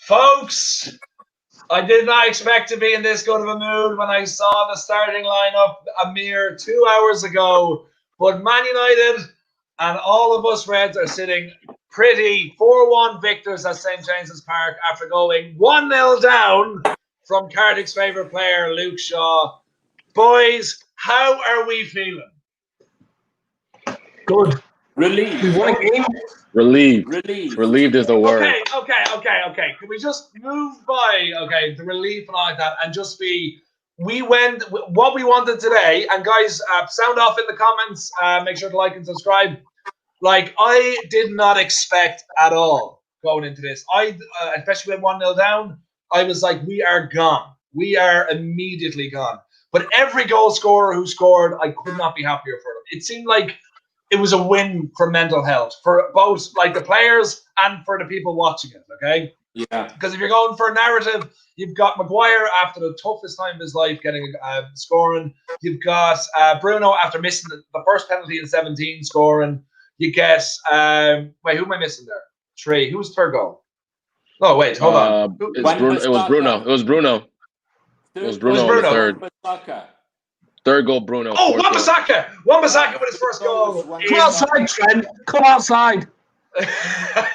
Folks, I did not expect to be in this good of a mood when I saw the starting lineup a mere 2 hours ago. But Man United and all of us Reds are sitting pretty 4-1 victors at St. James's Park after going 1-0 down from Cardiff's favourite player, Luke Shaw. Boys, how are we feeling? Good. Relieved. We won a game. Relieved. Relieved. Relieved is the word. Okay. Can we just move by, the relief and all like that, and just be, we went what we wanted today. And guys, sound off in the comments. Make sure to like and subscribe. Like, I did not expect at all going into this. Especially when 1-0 down, I was like, we are gone. We are immediately gone. But every goal scorer who scored, I could not be happier for them. It seemed like it was a win for mental health, for both like the players and for the people watching it, okay? Yeah. Because if you're going for a narrative, you've got Maguire after the toughest time of his life getting scoring. You've got Bruno after missing the first penalty in 17 scoring. You get, wait, who am I missing there? 3. Who was third goal? Oh, wait, hold on. It was Bruno. It was Bruno on the third. Third goal, Bruno. Oh, Wan-Bissaka! Wan-Bissaka with his first goal. Come outside, Trent. Come outside.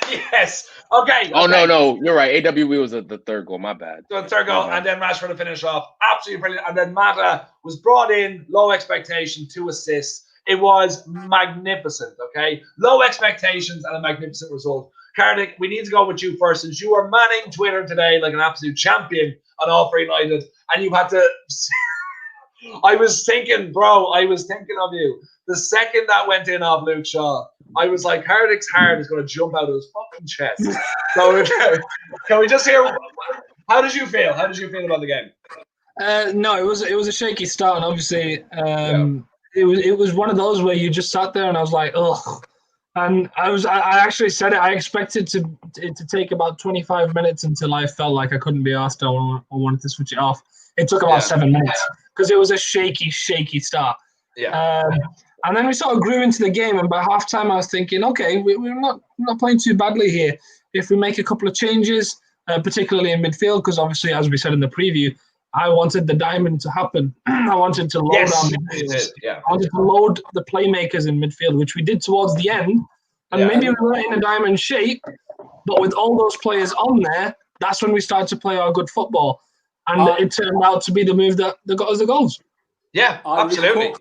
Yes. Okay. Oh, no. You're right. AWE was the third goal. My bad. So the third goal, and then Rashford to finish off. Absolutely brilliant. And then Mata was brought in, low expectation, 2 assists. It was magnificent, okay? Low expectations and a magnificent result. Cardiff, we need to go with you first, since you were manning Twitter today like an absolute champion on All for United, and you had to... I was thinking of you. The second that went in off Luke Shaw, I was like, Cardiff's heart is going to jump out of his fucking chest. So can we just hear, how did you feel? How did you feel about the game? No, it was a shaky start, and obviously it was one of those where you just sat there and I was like, ugh. And I actually said it. I expected it to take about 25 minutes until I felt like I couldn't be asked. I wanted to switch it off. It took about 7 minutes because it was a shaky start. Yeah. And then we sort of grew into the game, and by halftime I was thinking, okay, we're not playing too badly here. If we make a couple of changes, particularly in midfield, because obviously, as we said in the preview, I wanted the diamond to happen. I wanted to load our midfield. I wanted to load the playmakers in midfield, which we did towards the end. And maybe we weren't in a diamond shape, but with all those players on there, that's when we started to play our good football. And it turned out to be the move that got us the goals. Yeah, absolutely.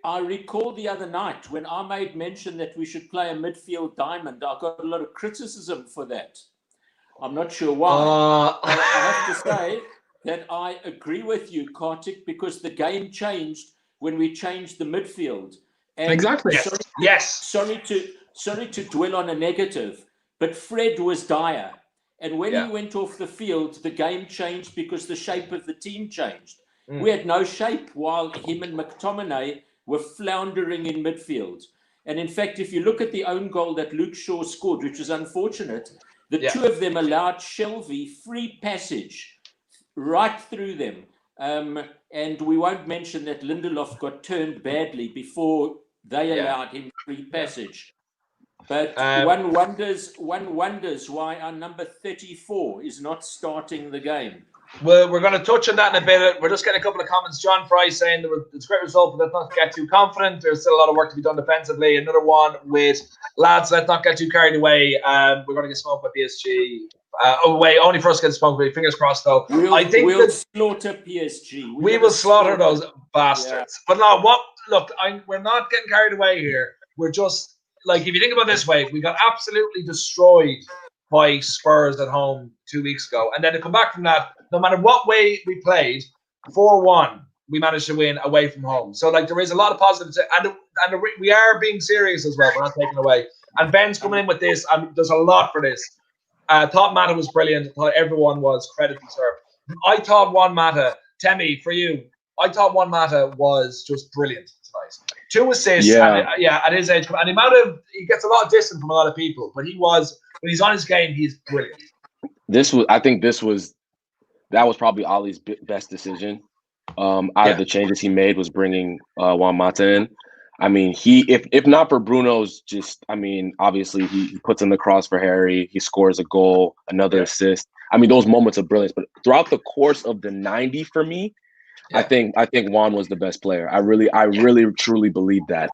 I recall the other night when I made mention that we should play a midfield diamond. I got a lot of criticism for that. I'm not sure why. I have to say that I agree with you, Kartik, because the game changed when we changed the midfield. And exactly. Sorry to dwell on a negative, but Fred was dire. And when he went off the field, the game changed because the shape of the team changed. We had no shape while him and McTominay were floundering in midfield. And in fact, if you look at the own goal that Luke Shaw scored, which was unfortunate, the two of them allowed Shelvey free passage right through them. And we won't mention that Lindelof got turned badly before they allowed him free passage. But one wonders why our number 34 is not starting the game. Well, we're going to touch on that in a bit. We're just getting a couple of comments. John Fry saying it's a great result, but let's not get too confident. There's still a lot of work to be done defensively. Another one with, lads, let's not get too carried away. We're going to get smoked by PSG. Only for us to get smoked. Fingers crossed, though. We'll slaughter PSG. We will slaughter those bastards. Yeah. But no, we're not getting carried away here. We're just, like, if you think about it this way, we got absolutely destroyed by Spurs at home 2 weeks ago. And then to come back from that, no matter what way we played, 4-1, we managed to win away from home. So, like, there is a lot of positives. And we are being serious as well. We're not taking away. And Ben's coming in with this. And there's a lot for this. Thought Mata was brilliant. Thought everyone was credit deserved. I thought Juan Mata, Temi, for you, I thought Juan Mata was just brilliant tonight. 2 assists, at his age. And he gets a lot of distance from a lot of people. But when he's on his game, he's brilliant. That was probably Ollie's best decision. Out of the changes he made was bringing Juan Mata in. I mean, if not for Bruno's obviously he puts in the cross for Harry, he scores a goal, another assist. I mean, those moments of brilliance. But throughout the course of the 90 for me, I think Juan was the best player. I really truly believe that.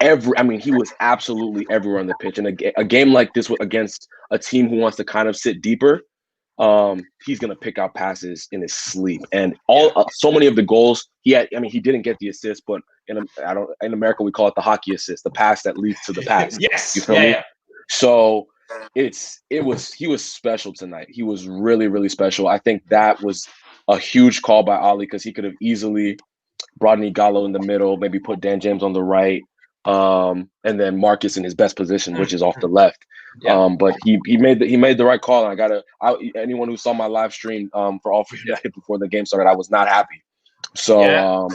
He was absolutely everywhere on the pitch. And a game like this against a team who wants to kind of sit deeper, he's gonna pick out passes in his sleep. And so many of the goals he had. I mean, he didn't get the assist, but in America we call it the hockey assist, the pass that leads to the pass. Yes, you feel me? So he was special tonight. He was really, really special. I think that was a huge call by Ollie because he could have easily brought Igalo in the middle, maybe put Dan James on the right. And then Marcus in his best position, which is off the left. But he made the right call. And anyone who saw my live stream for All Free Night before the game started, I was not happy. So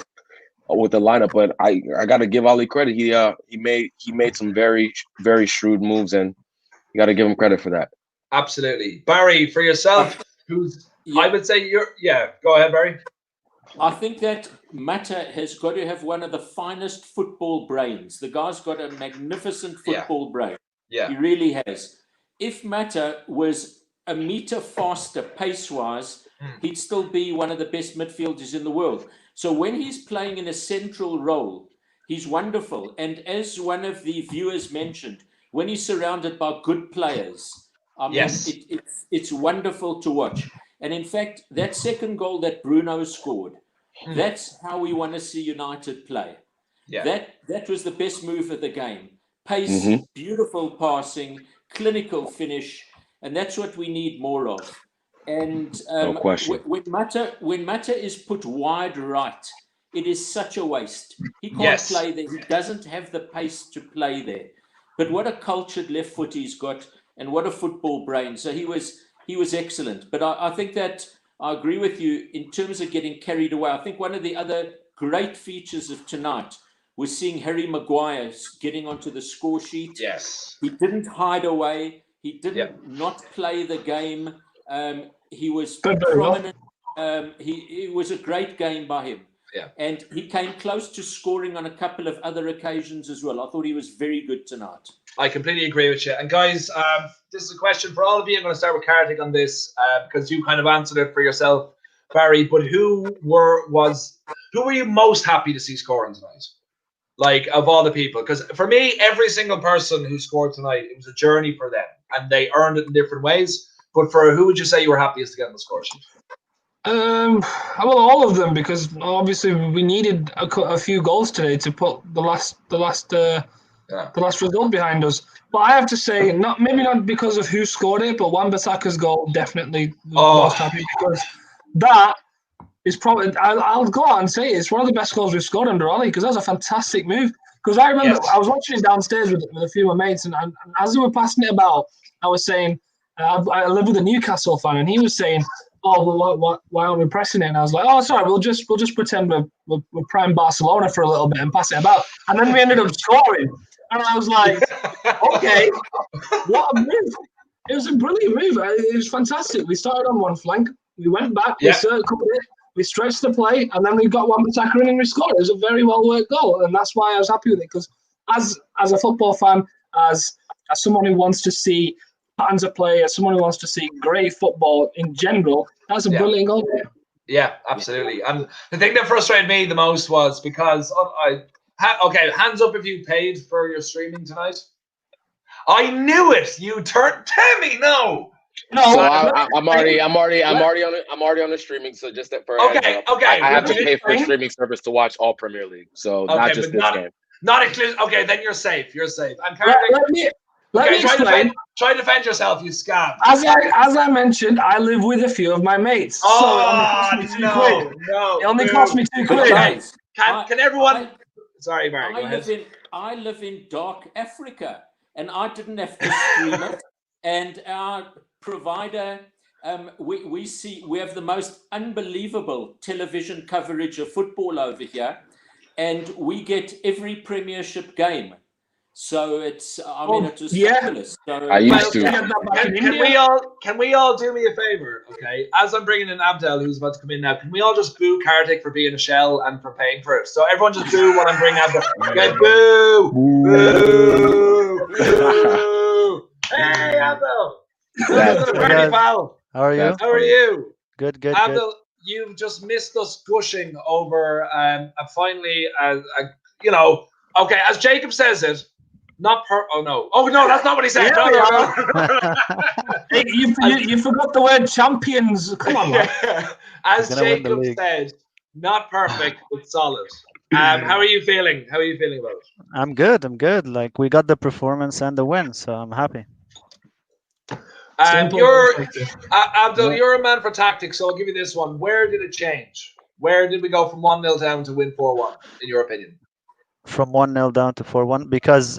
with the lineup, but I gotta give Ali credit. He made some very, very shrewd moves, and you gotta give him credit for that. Absolutely. Barry, for yourself, I would say go ahead, Barry. I think that Mata has got to have one of the finest football brains. The guy's got a magnificent football brain. Yeah. He really has. If Mata was a meter faster pace-wise, he'd still be one of the best midfielders in the world. So when he's playing in a central role, he's wonderful. And as one of the viewers mentioned, when he's surrounded by good players, it's wonderful to watch. And in fact, that second goal that Bruno scored, that's how we want to see United play. Yeah. That was the best move of the game. Pace, beautiful passing, clinical finish, and that's what we need more of. And no question. When Mata is put wide right, it is such a waste. He can't play there. He doesn't have the pace to play there. But what a cultured left foot he's got, and what a football brain. So he was excellent. But I think that I agree with you in terms of getting carried away. I think one of the other great features of tonight was seeing Harry Maguire getting onto the score sheet. Yes. He didn't hide away. He didn't not play the game. He was prominent. It was a great game by him. Yeah. And he came close to scoring on a couple of other occasions as well. I thought he was very good tonight. I completely agree with you. And guys, this is a question for all of you. I'm going to start with Kartik on this because you kind of answered it for yourself, Barry. But who were you most happy to see scoring tonight? Like, of all the people? Because for me, every single person who scored tonight, it was a journey for them, and they earned it in different ways. But for who would you say you were happiest to get on the score sheet? Well, all of them, because obviously we needed a few goals today to put the last result behind us. But I have to say, maybe not because of who scored it, but Wan-Bissaka's goal definitely most happy, because that is probably, I'll go out and say it's one of the best goals we've scored under Ollie, because that was a fantastic move. Because I remember I was watching it downstairs with a few of my mates, and as they were passing it about, I was saying, I live with a Newcastle fan, and he was saying, "Oh, well, why aren't we pressing it?" And I was like, "Oh, sorry, we'll just pretend we're prime Barcelona for a little bit and pass it about." And then we ended up scoring, and I was like, "Okay, what a move!" It was a brilliant move. It was fantastic. We started on one flank, we went back, we circled it, we stretched the play, and then we got Wan-Bissaka in and we scored. It was a very well worked goal, and that's why I was happy with it. Because as a football fan, as someone who wants to see patterns of play, as someone who wants to see great football in general, that's a brilliant goal. Yeah, absolutely. And the thing that frustrated me the most was because hands up if you paid for your streaming tonight. I knew it. You turned Tammy. No. So I'm already on the streaming. So just that for okay. I have to pay for a streaming service to watch all Premier League. So not just this game. Not included. Okay, then you're safe. You're safe. I'm currently. Let me explain. Try to defend yourself, you scab. As I mentioned, I live with a few of my mates. Oh, so it only cost me £2. Guys, can everyone? Sorry, Barry. I live in dark Africa, and I didn't have to stream it. And our provider, we have the most unbelievable television coverage of football over here, and we get every Premiership game. So it's, I mean, it was fabulous. So, I used to. Can we all do me a favor, okay? As I'm bringing in Abdel, who's about to come in now, can we all just boo Kartik for being a shell and for paying for it? So everyone just boo when I'm bringing Abdel. Okay, boo, boo, boo. Hey, Abdel. Welcome to the party, pal. How are you? How are you? Good, good, Abdel, good. you've just missed us gushing over finally, you know, okay, as Jacob says it, oh no, that's not what he said. No. Hey, you forgot the word champions. Come on, man. As Jacob said, not perfect, but solid. How are you feeling? How are you feeling about it? I'm good. Like, we got the performance and the win, so I'm happy. Abdel, you're a man for tactics, so I'll give you this one. Where did it change? Where did we go from 1-0 down to win 4-1, in your opinion? From 1-0 down to 4-1, because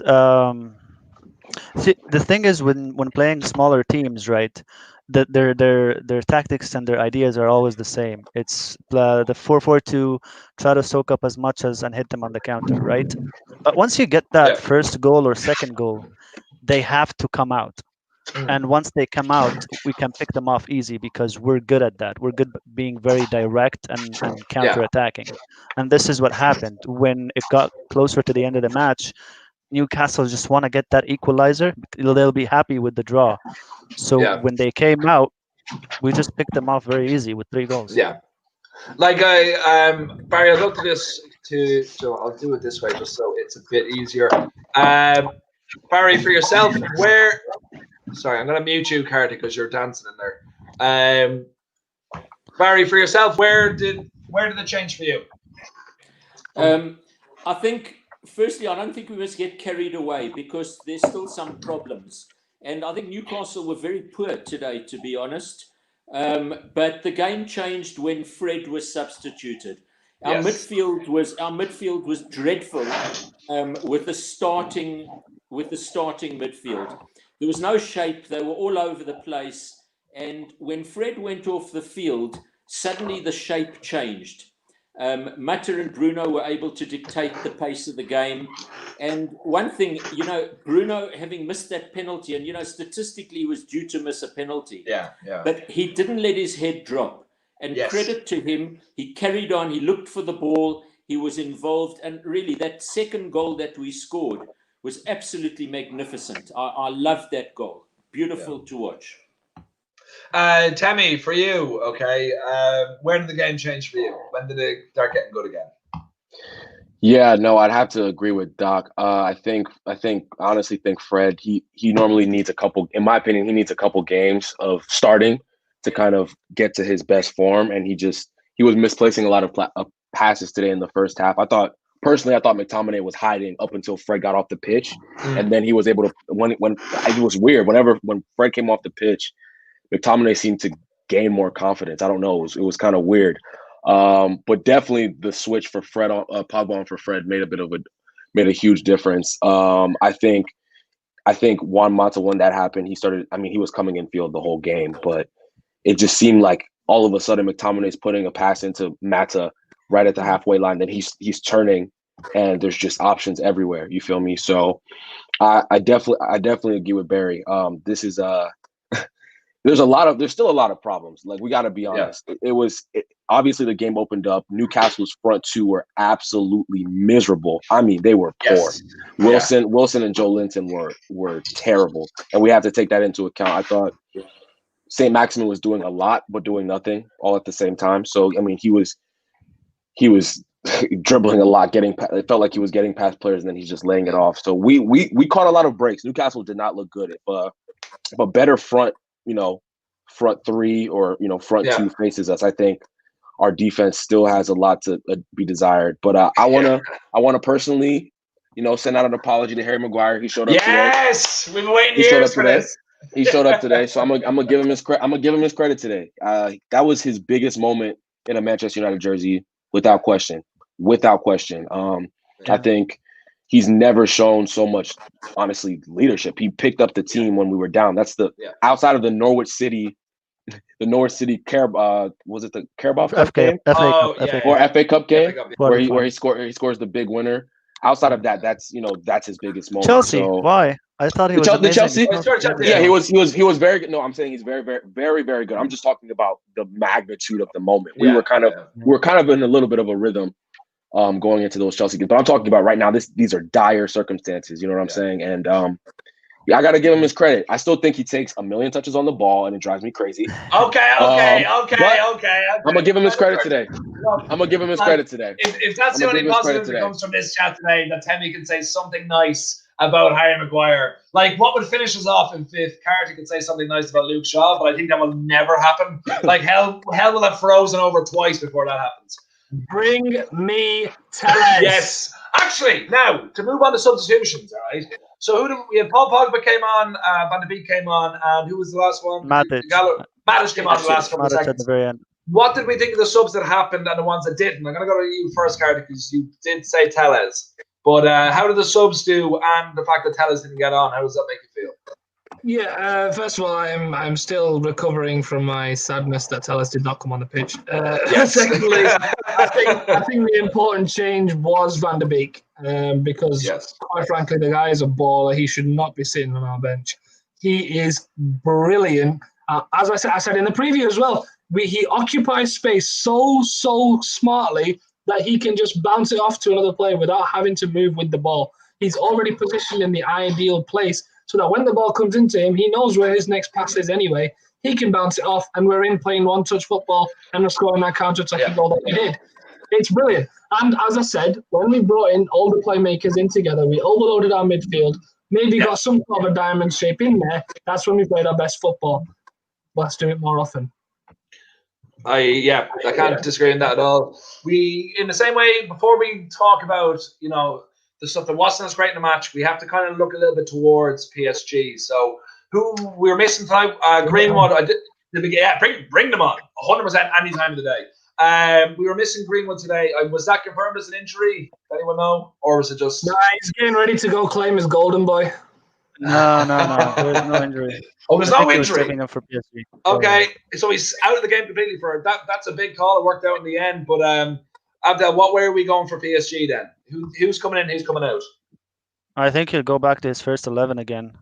see, the thing is, when playing smaller teams, right, their tactics and their ideas are always the same. It's the 4-4-2, try to soak up as much as and hit them on the counter, right? But once you get that first goal or second goal, they have to come out. And once they come out, we can pick them off easy because we're good at that. We're good being very direct and counter-attacking. And this is what happened. When it got closer to the end of the match, Newcastle just want to get that equalizer. They'll be happy with the draw. So when they came out, we just picked them off very easy with 3 goals. Yeah. Like Barry, I looked at this so I'll do it this way just so it's a bit easier. Barry, for yourself, sorry, I'm going to mute you, Kartik, because you're dancing in there. Barry, for yourself, where did it change for you? I think, firstly, I don't think we must get carried away because there's still some problems. And I think Newcastle were very poor today, to be honest. But the game changed when Fred was substituted. Our midfield was dreadful with the starting midfield. There was no shape. They were all over the place. And when Fred went off the field, suddenly the shape changed. Mata and Bruno were able to dictate the pace of the game. And one thing, Bruno having missed that penalty, and, statistically he was due to miss a penalty. Yeah. But he didn't let his head drop. And credit to him, he carried on, he looked for the ball, he was involved. And really, that second goal that we scored was absolutely magnificent. I loved that goal. Beautiful to watch. Tammy, for you, okay, where did the game change for you? When did it start getting good again? Yeah, no, I'd have to agree with Doc. I honestly think Fred, he normally needs in my opinion, he needs a couple games of starting to kind of get to his best form. And he was misplacing a lot of passes today in the first half. I thought McTominay was hiding up until Fred got off the pitch. And then he was able to, when it was weird, when Fred came off the pitch, McTominay seemed to gain more confidence. I don't know. It was kind of weird. But definitely the switch for Fred, Pogba for Fred made a huge difference. I think Juan Mata, when that happened, he was coming in field the whole game, but it just seemed like all of a sudden McTominay's putting a pass into Mata right at the halfway line, then he's turning and there's just options everywhere. You feel me? So I definitely agree with Barry. This is there's still a lot of problems. Like, we got to be honest. Obviously the game opened up. Newcastle's front two were absolutely miserable. I mean, they were poor. Wilson and Joe Linton were terrible, and we have to take that into account. I thought St. Maximin was doing a lot but doing nothing all at the same time. So I mean, he was dribbling a lot, it felt like he was getting past players, and then he's just laying it off. So we caught a lot of breaks. Newcastle did not look good, but better front three or front two faces us. I think our defense still has a lot to be desired. But I wanna personally, send out an apology to Harry Maguire. He showed up today. Yes, we've been waiting years for this. He showed up today, so I'm gonna give him his credit. I'm gonna give him his credit today. That was his biggest moment in a Manchester United jersey, without question. I think he's never shown so much, honestly, leadership. He picked up the team when we were down. That's outside of the Norwich City was it the Carabao Cup game? FA FA Cup game where he scores the big winner. outside of that, that's his biggest moment. Chelsea, So, why? I thought he was the amazing. Chelsea? Yeah, he was very good. No, I'm saying he's very, very, very, very good. I'm just talking about the magnitude of the moment. We were kind of in a little bit of a rhythm going into those Chelsea games. But I'm talking about right now, these are dire circumstances, you know what I'm saying? And I got to give him his credit. I still think he takes a million touches on the ball, and it drives me crazy. Okay. I'm gonna give him his credit today. If that's the only positive that comes from this chat today, that Temi can say something nice about Harry Maguire. Like, what would finish us off if Carty could say something nice about Luke Shaw? But I think that will never happen. Like, hell will have frozen over twice before that happens. Bring me Tellez. Yes. Actually, now, to move on to substitutions, all right? So we had Paul Pogba came on, Van de Beek came on, and who was the last one? Matic. Matic came on the last couple of seconds. At the very end. What did we think of the subs that happened and the ones that didn't? I'm going to go to you first, Carty, because you did say Tellez. But how did the subs do, and the fact that Tellez didn't get on, how does that make you feel? Yeah, first of all, I'm still recovering from my sadness that Tellez did not come on the pitch. Secondly, I think the important change was Van de Beek, because quite frankly, the guy is a baller. He should not be sitting on our bench. He is brilliant. As I said in the preview as well, he occupies space so smartly that he can just bounce it off to another player without having to move with the ball. He's already positioned in the ideal place so that when the ball comes into him, he knows where his next pass is anyway. He can bounce it off, and we're in playing one-touch football, and we're scoring that counter-attacking goal that we did. It's brilliant. And as I said, when we brought in all the playmakers in together, we overloaded our midfield, maybe got some sort of a diamond shape in there. That's when we played our best football. Let's do it more often. I can't disagree on that at all. We, in the same way, before we talk about, the stuff that wasn't as great in the match, we have to kind of look a little bit towards PSG. So who we were missing tonight, Greenwood. Bring them on 100% any time of the day. We were missing Greenwood today. Was that confirmed as an injury? Anyone know, or was it just? No, he's getting ready to go claim his golden boy. No. There's no injury. Oh, there's no injury. Saving him for PSG. Okay, so he's out of the game completely for that. That's a big call. It worked out in the end. But Abdel, what way are we going for PSG then? Who's coming in? Who's coming out? I think he'll go back to his first 11 again.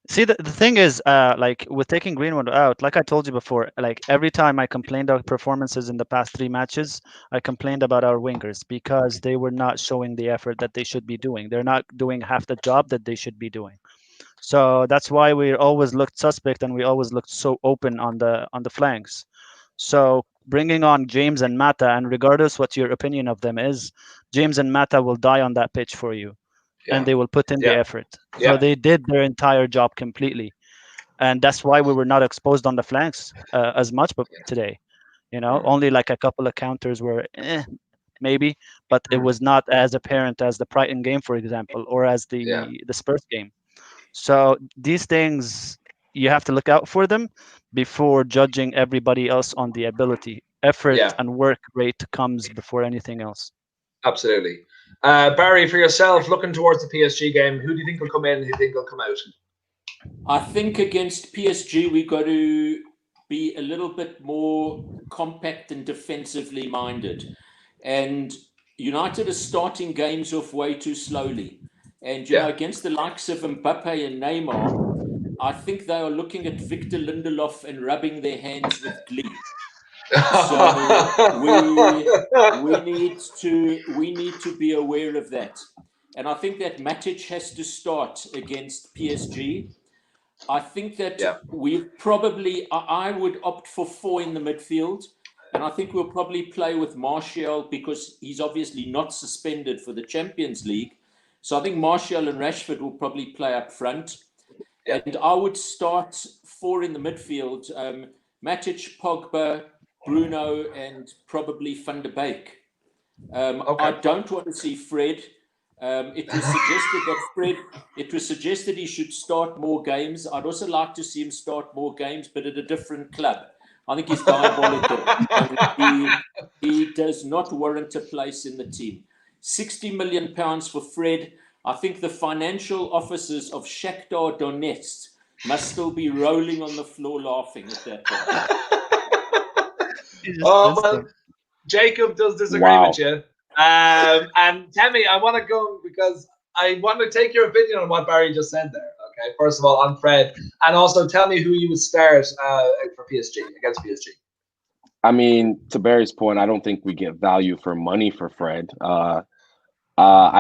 See, the thing is, like with taking Greenwood out, like I told you before, like every time I complained about performances in the past 3 matches, I complained about our wingers because they were not showing the effort that they should be doing. They're not doing half the job that they should be doing. So that's why we always looked suspect and we always looked so open on the flanks. So bringing on James and Mata, and regardless what your opinion of them is, James and Mata will die on that pitch for you. And they will put in the effort. So they did their entire job completely. And that's why we were not exposed on the flanks as much today. Only like a couple of counters were maybe, but it was not as apparent as the Brighton game, for example, or as the Spurs game. So these things, you have to look out for them before judging everybody else on the ability. Effort and work rate comes before anything else. Absolutely. Barry, for yourself, looking towards the PSG game, who do you think will come in and who do you think will come out? I think against PSG, we got to be a little bit more compact and defensively minded. And United are starting games off way too slowly. And, against the likes of Mbappe and Neymar, I think they are looking at Victor Lindelof and rubbing their hands with glee. So we need to be aware of that. And I think that Matic has to start against PSG. I think that we probably, I would opt for 4 in the midfield. And I think we'll probably play with Martial because he's obviously not suspended for the Champions League. So I think Martial and Rashford will probably play up front. And I would start 4 in the midfield. Matic, Pogba, Bruno, and probably Van de Beek. I don't want to see Fred. It was suggested he should start more games. I'd also like to see him start more games, but at a different club. I think he's diabolical. He does not warrant a place in the team. £60 million for Fred. I think the financial officers of Shakhtar Donetsk must still be rolling on the floor laughing at that point. Well, Jacob does disagree with you. And Temi, I want to go because I want to take your opinion on what Barry just said there. Okay, first of all, on Fred, and also tell me who you would start for PSG against PSG. I mean, to Barry's point, I don't think we get value for money for Fred. I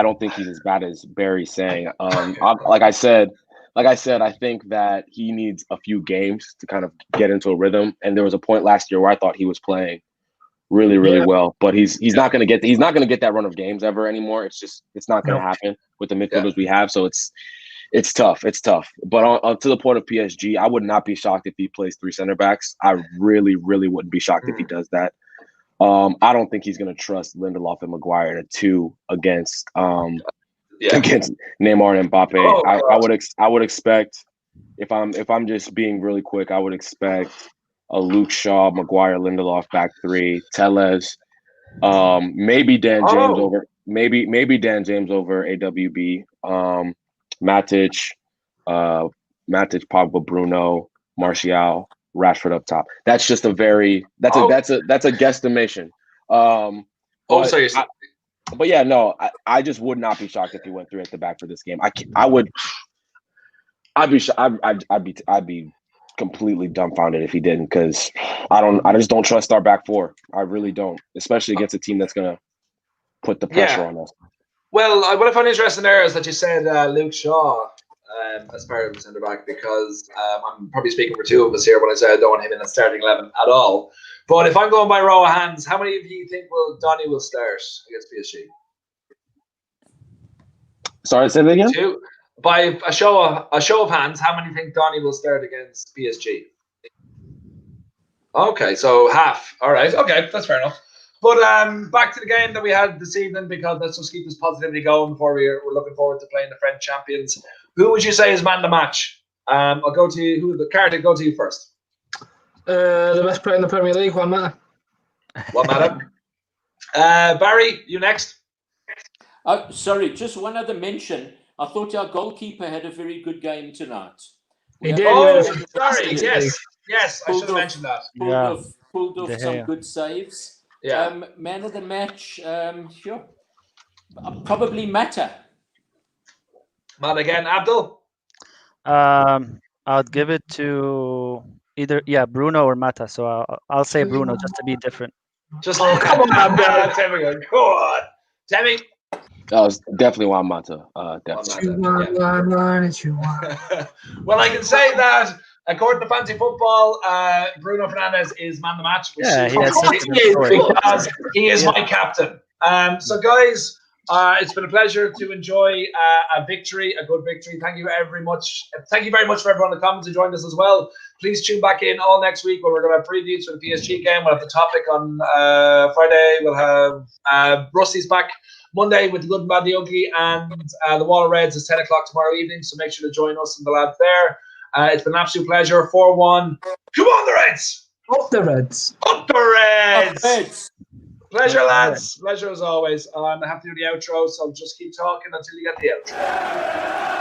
don't think he's as bad as Barry's saying. Like I said, I think that he needs a few games to kind of get into a rhythm. And there was a point last year where I thought he was playing really, really well, but he's not going to get that run of games ever anymore. It's not going to happen with the midfielders we have. So it's tough. But on to the point of PSG, I would not be shocked if he plays 3 center backs. I really, really wouldn't be shocked if he does that. I don't think he's going to trust Lindelof and Maguire to 2 against Neymar and Mbappe. I would expect, if I'm just being really quick, I would expect a Luke Shaw, Maguire, Lindelof back 3, Tellez, maybe Dan James over AWB, Matic, Pogba, Bruno, Martial, Rashford up top. That's just a guesstimation. But yeah, no, I just would not be shocked if he went 3 at the back for this game. I'd be completely dumbfounded if he didn't, because I just don't trust our back 4. I really don't, especially against a team that's gonna put the pressure on us. Well, what I found interesting there is that you said Luke Shaw as part of the centre back, because I'm probably speaking for 2 of us here when I say I don't want him in the starting 11 at all. But if I'm going by row of hands, how many of you think Donny will start against PSG? Sorry, say that again. 2. By a show of hands, how many think Donny will start against PSG? Okay, so half. All right. Okay, that's fair enough. But back to the game that we had this evening, because let's just keep this positivity going before we're looking forward to playing the French champions. Who would you say is man of the match? I'll go to you. Carter, go to you first. The best player in the Premier League, Juan Mata. Juan Mata. Barry, you next. Oh, sorry, just one other mention. I thought our goalkeeper had a very good game tonight. He did. Oh, sorry. Yes, I should have mentioned that. Pulled off some good saves. Yeah. Man of the match, sure. Probably Mata. Man again, Abdul? I'll give it to either Bruno or Mata. So I'll say Bruno just to be different. Come on, man. Temi, go on. Temi? That was definitely Juan Mata. Definitely. Well, I can say that according to Fancy Football, Bruno Fernandes is man of the match. Because he is my captain. So, guys, it's been a pleasure to enjoy a good victory. Thank you very much. Thank you very much for everyone in the comments who joined us as well. Please tune back in all next week where we're going to have previews for the PSG game. We'll have the topic on Friday. We'll have Rusty's back Monday with the good and bad, the ugly, and the Wall of Reds is 10 o'clock tomorrow evening. So make sure to join us and the lads there. It's been an absolute pleasure. 4-1. Come on, the Reds! Up the Reds! Up the Reds! Up Reds! Pleasure, lads. Pleasure as always. I have to do the outro, so just keep talking until you get the outro.